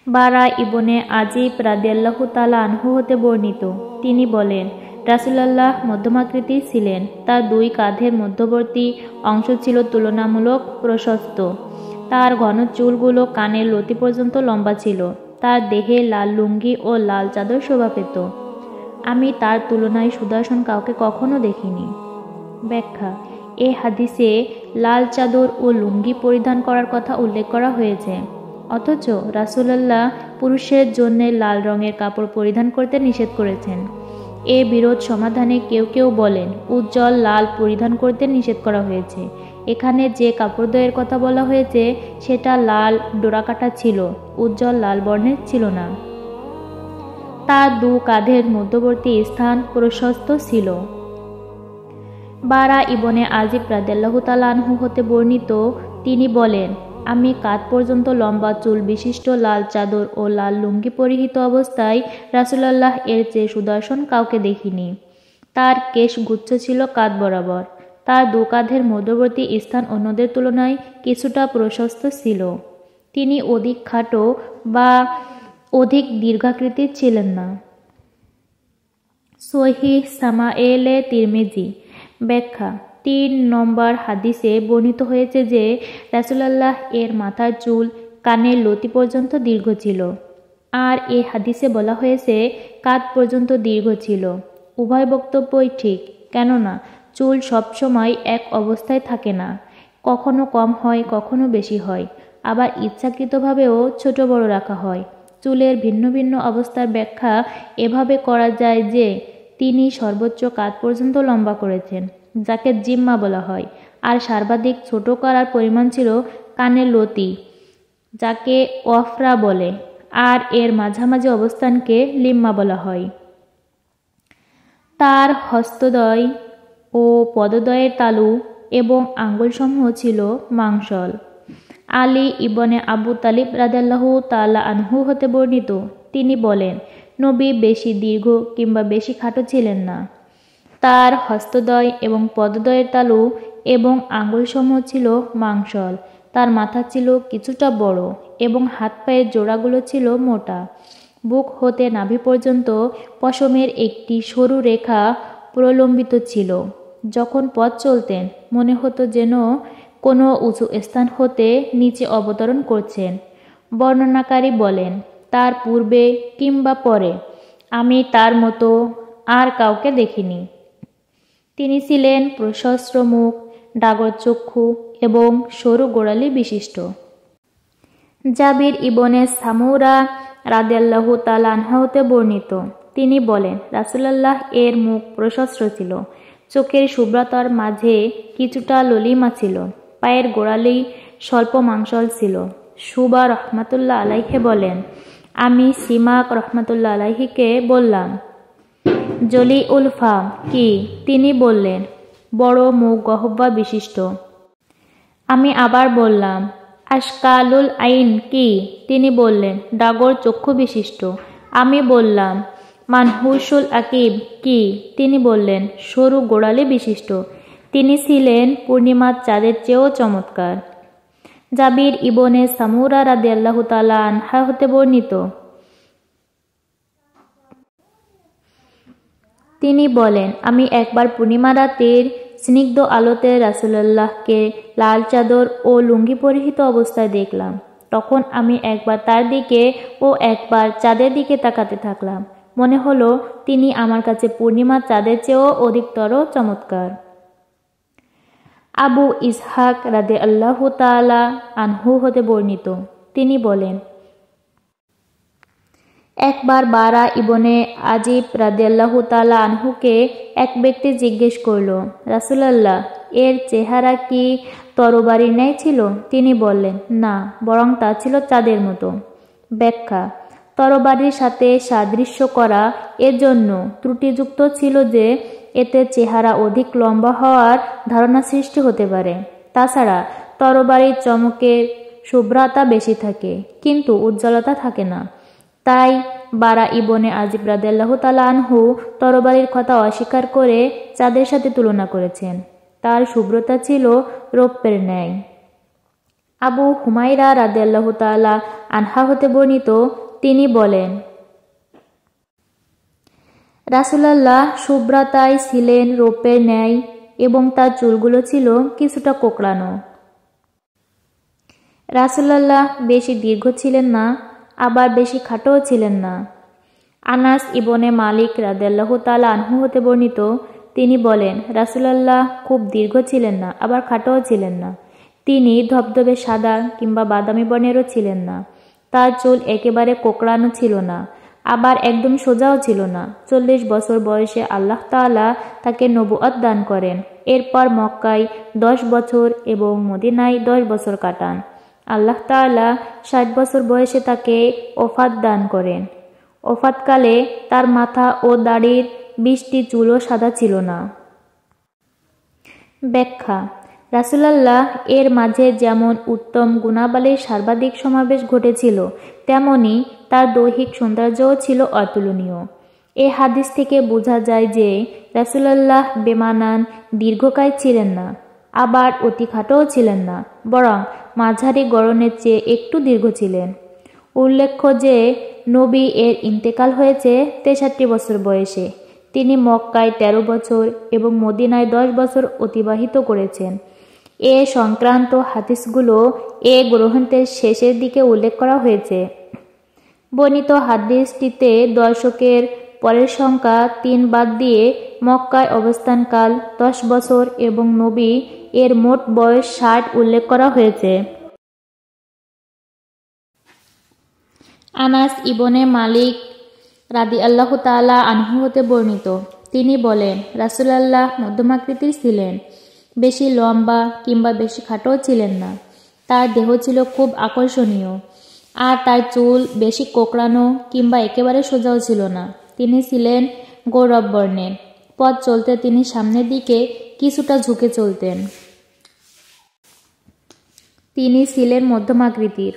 বারা ইবনে আজিব রাদিয়াল্লাহু তাআলা আনহু হতে বর্ণিত, তিনি বলেন, রাসূলুল্লাহ মধ্যমাকৃতির ছিলেন। তার দুই কাঁধের মধ্যবর্তী অংশ ছিল তুলনামূলক প্রশস্ত। তার ঘন চুলগুলো কানের লতি পর্যন্ত লম্বা ছিল। তার দেহে লাল লুঙ্গি ও লাল চাদর শোভা পেত। আমি তার তুলনায় সুদর্শন কাউকে কখনো দেখিনি। ব্যাখ্যা: এ হাদিসে লাল চাদর ও লুঙ্গি পরিধান করার কথা উল্লেখ করা হয়েছে, অথচ রাসূলুল্লাহ পুরুষের জন্য লাল রঙের কাপড় পরিধান করতে নিষেধ করেছেন। এ বিরোধ সমাধানে কেউ কেউ বলেন, উজ্জ্বল লাল পরিধান করতে নিষেধ করা হয়েছে। এখানে যে কাপড়দ্বয়ের কথা বলা হয়েছে সেটা লাল ডোরাকাটা ছিল, উজ্জ্বল লাল বর্ণের ছিল না। তার দু কাঁধের মধ্যবর্তী স্থান প্রশস্ত ছিল। বারা ইবনে আজিব রাদিয়াল্লাহু তাআলা আনহু হতে বর্ণিত, তিনি বলেন, আমি কাঁধ পর্যন্ত লম্বা চুল বিশিষ্ট লাল চাদর ও লাল লুঙ্গি পরিহিত অবস্থায় রাসূলুল্লাহ এর চেয়ে সুদর্শন কাউকে দেখিনি। তার কেশগুচ্ছ ছিল কাঁধ বরাবর। তার দু কাঁধের মধ্যবর্তী স্থান অন্যদের তুলনায় কিছুটা প্রশস্ত ছিল। তিনি অধিক খাটো বা অধিক দীর্ঘাকৃতির ছিলেন না। সহিহ সামায়েলে তিরমিজি। ব্যাখ্যা: ৩ নম্বর হাদিসে বর্ণিত হয়েছে যে রাসূলুল্লাহ এর মাথার চুল কানের লতি পর্যন্ত দীর্ঘ ছিল, আর এ হাদিসে বলা হয়েছে কাঁধ পর্যন্ত দীর্ঘ ছিল। উভয় বক্তব্যই ঠিক, কেননা চুল সবসময় এক অবস্থায় থাকে না, কখনো কম হয়, কখনো বেশি হয়, আবার ইচ্ছাকৃতভাবেও ছোট বড় রাখা হয়। চুলের ভিন্ন ভিন্ন অবস্থার ব্যাখ্যা এভাবে করা যায় যে তিনি সর্বোচ্চ কাঁধ পর্যন্ত লম্বা করেছেন, যাকে জিম্মা বলা হয়, আর সর্বাধিক ছোট করার পরিমাণ ছিল কানের লতি, যাকে ওয়াফরা বলে, আর এর মাঝামাঝি অবস্থানকে লিম্মা বলা হয়। তার হস্তদ্বয় ও পদদ্বয়ের তালু এবং আঙ্গুলসমূহ ছিল মাংসল। আলী ইবনে আবু তালিব রাদিয়াল্লাহু তাআলা আনহু হতে বর্ণিত, তিনি বলেন, নবী বেশি দীর্ঘ কিংবা বেশি খাটো ছিলেন না। তার হস্তদ্বয় এবং পদদ্বয়ের তালু এবং আঙ্গুলসমূহ ছিল মাংসল। তার মাথা ছিল কিছুটা বড় এবং হাত পায়ের জোড়াগুলো ছিল মোটা। বুক হতে নাভি পর্যন্ত পশমের একটি সরু রেখা প্রলম্বিত ছিল। যখন পথ চলতেন মনে হতো যেন কোনো উঁচু স্থান হতে নিচে অবতরণ করছেন। বর্ণনাকারী বলেন, তার পূর্বে কিংবা পরে আমি তার মতো আর কাউকে দেখিনি। তিনি ছিলেন প্রশস্ত মুখ, ডাগর চক্ষু এবং সরু গোড়ালি বিশিষ্ট। জাবির ইবনে সামুরা রাদিয়াল্লাহু তাআলা আনহু হতে বর্ণিত, তিনি বলেন, রাসূলুল্লাহ এর মুখ প্রশস্ত ছিল, চোখের শুভ্রতার মাঝে কিছুটা ললিমা ছিল, পায়ের গোড়ালি স্বল্প মাংসল ছিল। সুবা রহমাতুল্লাহ আলাইহি বলেন, আমি সিমাক রহমাতুল্লাহ আলাইহিকে বললাম, জলি উল ফাম কি? তিনি বললেন, বড় মুখ গহ্বর বিশিষ্ট। আমি আবার বললাম, আশকালুল আইন কি? তিনি বললেন, ডাগর চক্ষু বিশিষ্ট। আমি বললাম, মানহুসুল আকিব কি? তিনি বললেন, সরু গোড়ালি বিশিষ্ট। তিনি ছিলেন পূর্ণিমার চাঁদের চেয়েও চমৎকার। জাবির ইবনে সামুরা রাদিয়াল্লাহু তাআলা আনহু হতে বর্ণিত, তিনি বলেন, আমি একবার পূর্ণিমা রাতের স্নিগ্ধ আলোতে রাসূলুল্লাহকে লাল চাদর ও লুঙ্গি পরিহিত অবস্থায় দেখলাম। তখন আমি একবার তার দিকে ও একবার চাঁদের দিকে তাকাতে থাকলাম। মনে হলো তিনি আমার কাছে পূর্ণিমার চাঁদের চেয়েও অধিকতর চমৎকার। আবু ইসহাক রাদিয়াল্লাহু তাআলা আনহু হতে বর্ণিত, তিনি বলেন, একবার বারা ইবনে আজিব রাদিয়াল্লাহু তাআলা আনহুকে এক ব্যক্তি জিজ্ঞেস করল, রাসূলুল্লাহ এর চেহারা কি তরবারির ন্যায় ছিল? তিনি বললেন, না, বরং তা ছিল চাঁদের মতো। ব্যাখ্যা: তরবারির সাথে সাদৃশ্য করা এর জন্য ত্রুটিযুক্ত ছিল যে এতে চেহারা অধিক লম্বা হওয়ার ধারণা সৃষ্টি হতে পারে। তাছাড়া তরবারির চমকের শুভ্রতা বেশি থাকে, কিন্তু উজ্জ্বলতা থাকে না। তাই বারা ইবনে আজিব রাদিয়াল্লাহু তাআলা আনহু তরবারির কথা অস্বীকার করে চাঁদের সাথে তুলনা করেছেন। তার শুভ্রতা ছিল রৌপ্যের ন্যায়। আবু হুমায়রা রাদিয়াল্লাহু তাআলা আনহা হতে বর্ণিত, তিনি বলেন, রাসূলুল্লাহ শুভ্রতায় ছিলেন রৌপ্যের ন্যায় এবং তার চুলগুলো ছিল কিছুটা কোঁকড়ানো। রাসূলুল্লাহ বেশি দীর্ঘ ছিলেন না, আবার বেশি খাটোও ছিলেন না। আনাস ইবনে মালিক রাদিয়াল্লাহু তাআলা আনহু হতে বর্ণিত, তিনি বলেন, রাসূলুল্লাহ খুব দীর্ঘ ছিলেন না, আবার খাটোও ছিলেন না। তিনি ধবধবে সাদা কিংবা বাদামি বর্ণেরও ছিলেন না। তার চুল একেবারে কোঁকড়ানো ছিল না, আবার একদম সোজাও ছিল না। 40 বছর বয়সে আল্লাহ তাআলা তাকে নবুয়ত দান করেন। এরপর মক্কায় 10 বছর এবং মদিনায় 10 বছর কাটান। আল্লাহ তাআলা 60 বছর বয়সে তাকে ওফাত দান করেন। ওফাতকালে তার মাথা ও দাড়ির 20টি চুলও সাদা ছিল না। ব্যাখ্যা: রাসূলুল্লাহ এর মাঝে যেমন উত্তম গুণাবলীর সর্বাধিক সমাবেশ ঘটেছিল, তেমনি তার দৈহিক সৌন্দর্যও ছিল অতুলনীয়। এ হাদিস থেকে বোঝা যায় যে রাসূলুল্লাহ বেমানান দীর্ঘকায় ছিলেন না, আবার অতি খাটোও ছিলেন না, বরং মাঝারি গড়নের চেয়ে একটু দীর্ঘ ছিলেন। উল্লেখ্য যে নবী এর ইন্তেকাল হয়েছে 63 বছর বয়সে। তিনি মক্কায় 13 বছর এবং মদিনায় 10 বছর অতিবাহিত করেছেন। এ সংক্রান্ত হাদিসগুলো এ গ্রন্থের শেষের দিকে উল্লেখ করা হয়েছে। বর্ণিত হাদিসটিতে দর্শকের পরের সংখ্যা 3 বাদ দিয়ে মক্কায় অবস্থানকাল 10 বছর এবং নবী এর মোট বয়স 60 উল্লেখ করা হয়েছে। আনাস ইবনে মালিক রাদিয়াল্লাহু তাআলা আনহু হতে বর্ণিত, তিনি বলেন, রাসূলুল্লাহ মধ্যমাকৃতির ছিলেন, বেশি লম্বা কিংবা বেশি খাটোও ছিলেন না। তার দেহ ছিল খুব আকর্ষণীয়, আর তার চুল বেশি কোঁকড়ানো কিংবা একেবারে সোজাও ছিল না। তিনি ছিলেন গৌরব বর্ণের। পথ চলতে তিনি সামনের দিকে কিছুটা ঝুঁকে চলতেন। তিনি ছিলেন মধ্যমাকৃতির।